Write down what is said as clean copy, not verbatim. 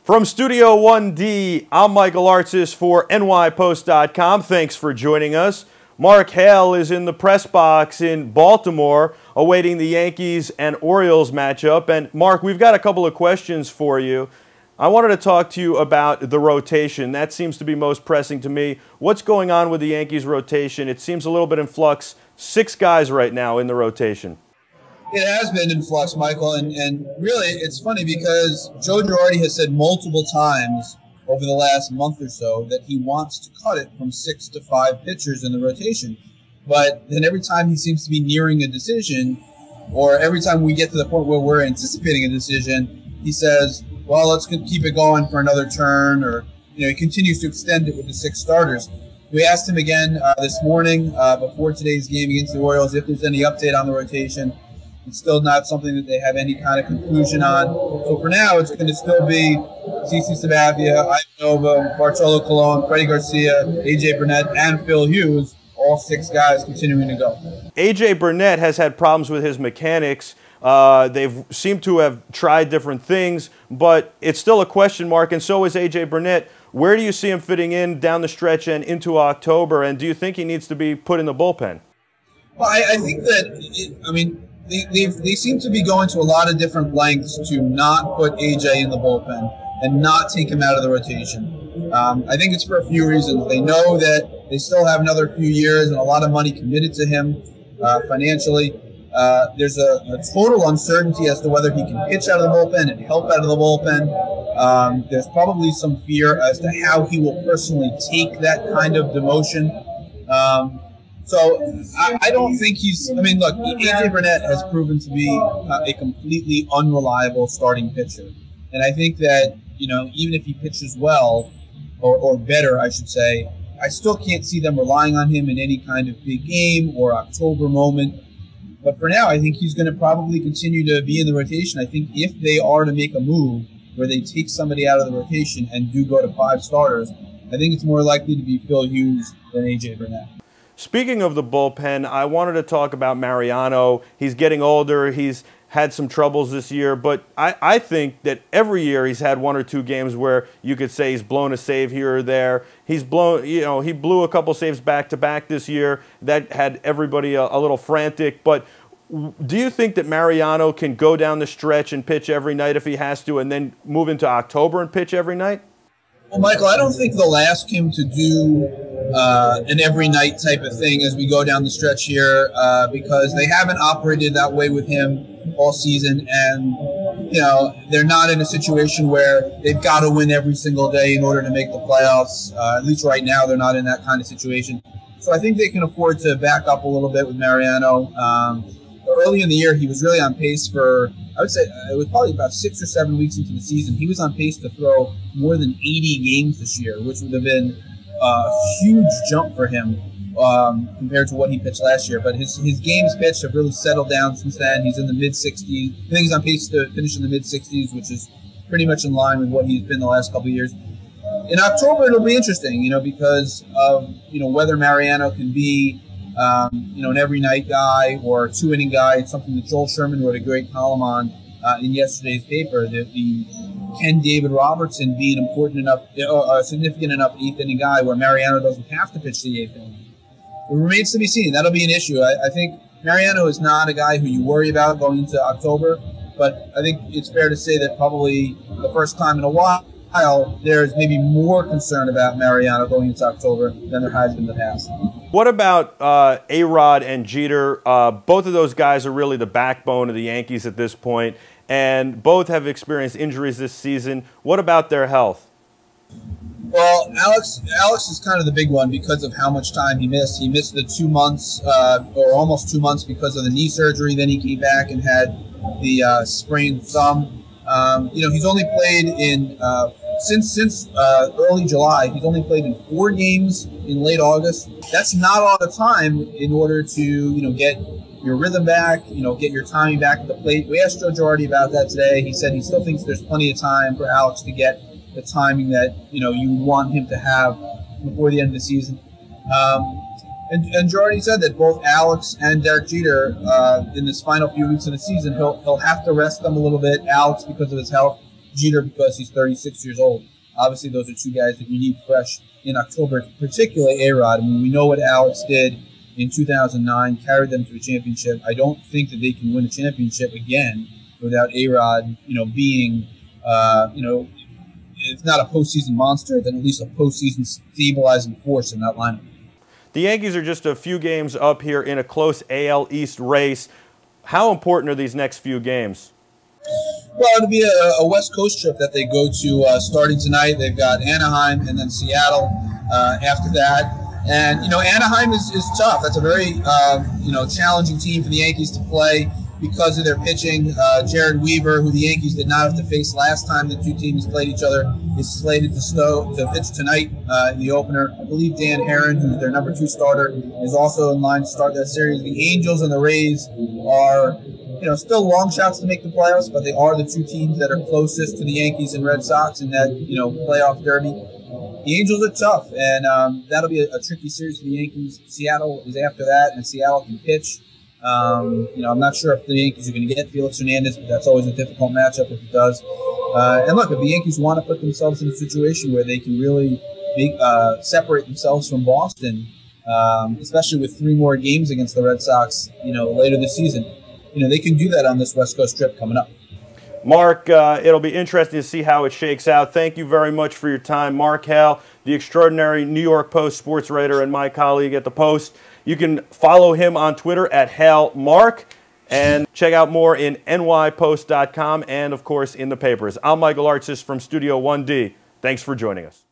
From Studio 1D, I'm Michael Artsis for NYPost.com. Thanks for joining us. Mark Hale is in the press box in Baltimore awaiting the Yankees and Orioles matchup. And Mark, we've got a couple of questions for you. I wanted to talk to you about the rotation. That seems to be most pressing to me. What's going on with the Yankees rotation? It seems a little bit in flux. 6 guys right now in the rotation. It has been in flux, Michael, and really it's funny because Joe Girardi has said multiple times over the last month or so that he wants to cut it from 6 to 5 pitchers in the rotation. But then every time he seems to be nearing a decision, or every time we get to the point where we're anticipating a decision, he says, well, let's keep it going for another turn, or he continues to extend it with the 6 starters. We asked him again this morning before today's game against the Orioles if there's any update on the rotation. It's still not something that they have any kind of conclusion on. So for now, it's going to still be CC Sabathia, Ivan Nova, Bartolo Colon, Freddie Garcia, AJ Burnett, and Phil Hughes, all 6 guys continuing to go. AJ Burnett has had problems with his mechanics. They've seemed to have tried different things, but it's still a question mark, and so is AJ Burnett. Where do you see him fitting in down the stretch and into October, and do you think he needs to be put in the bullpen? Well, I think that, They seem to be going to a lot of different lengths to not put AJ in the bullpen and not take him out of the rotation. I think it's for a few reasons. They know that they still have another few years and a lot of money committed to him financially. There's a total uncertainty as to whether he can pitch out of the bullpen and help out of the bullpen. There's probably some fear as to how he will personally take that kind of demotion. So I don't think look, AJ Burnett has proven to be a completely unreliable starting pitcher. And I think that, even if he pitches well, or better, I should say, I still can't see them relying on him in any kind of big game or October moment. But for now, I think he's going to probably continue to be in the rotation. I think if they are to make a move where they take somebody out of the rotation and do go to 5 starters, I think it's more likely to be Phil Hughes than AJ Burnett. Speaking of the bullpen, I wanted to talk about Mariano. He's getting older. He's had some troubles this year, but I think that every year he's had 1 or 2 games where you could say he's blown a save here or there. He's blown, he blew a couple saves back-to-back this year. That had everybody a little frantic. But do you think that Mariano can go down the stretch and pitch every night if he has to, and then move into October and pitch every night? Well, Michael, I don't think they'll ask him to do an every night type of thing as we go down the stretch here because they haven't operated that way with him all season, and they're not in a situation where they've got to win every single day in order to make the playoffs. At least right now, they're not in that kind of situation. So I think they can afford to back up a little bit with Mariano. Early in the year, he was really on pace for, I would say, it was probably about 6 or 7 weeks into the season. He was on pace to throw more than 80 games this year, which would have been a huge jump for him compared to what he pitched last year. But his games pitched have really settled down since then. He's in the mid-60s. I think he's on pace to finish in the mid-60s, which is pretty much in line with what he's been the last couple of years. In October, it'll be interesting, because of whether Mariano can be an every night guy or a 2-inning guy. It's something that Joel Sherman wrote a great column on in yesterday's paper, that can David Robertson be an important enough, a significant enough 8th inning guy where Mariano doesn't have to pitch the 8th inning? It remains to be seen. That'll be an issue. I think Mariano is not a guy who you worry about going into October, but I think it's fair to say that probably the first time in a while there's maybe more concern about Mariano going into October than there has been in the past. What about A-Rod and Jeter? Both of those guys are really the backbone of the Yankees at this point, and both have experienced injuries this season. What about their health? Well, Alex is kind of the big one because of how much time he missed. He missed the 2 months, or almost 2 months, because of the knee surgery. Then he came back and had the sprained thumb. He's only played in since early July. He's only played in 4 games in late August. That's not a lot of time in order to get your rhythm back, get your timing back at the plate. We asked Joe Girardi about that today. He said he still thinks there's plenty of time for Alex to get the timing that you want him to have before the end of the season. And Girardi said that both Alex and Derek Jeter, in this final few weeks of the season, he'll have to rest them a little bit. Alex because of his health, Jeter because he's 36 years old. Obviously, those are two guys that you need fresh in October, particularly A-Rod. I mean, we know what Alex did in 2009, carried them to a championship. I don't think that they can win a championship again without A-Rod, being, if not a postseason monster, then at least a postseason stabilizing force in that lineup. The Yankees are just a few games up here in a close AL East race. How important are these next few games? Well, it'll be a West Coast trip that they go to starting tonight. They've got Anaheim and then Seattle after that. And, Anaheim is tough. That's a very, challenging team for the Yankees to play because of their pitching. Jared Weaver, who the Yankees did not have to face last time the two teams played each other, is slated to pitch tonight in the opener. I believe Dan Herron, who's their number 2 starter, is also in line to start that series. The Angels and the Rays are, still long shots to make the playoffs, but they are the two teams that are closest to the Yankees and Red Sox in that, playoff derby. The Angels are tough, and that'll be a tricky series for the Yankees. Seattle is after that, and Seattle can pitch. I'm not sure if the Yankees are going to get Felix Hernandez, but that's always a difficult matchup if it does. And look, if the Yankees want to put themselves in a situation where they can really separate themselves from Boston, especially with 3 more games against the Red Sox, later this season, they can do that on this West Coast trip coming up. Mark, it'll be interesting to see how it shakes out. Thank you very much for your time. Mark Hale, the extraordinary New York Post sports writer and my colleague at the Post. You can follow him on Twitter at HaleMark and check out more in nypost.com and, of course, in the papers. I'm Michael Artsis from Studio 1D. Thanks for joining us.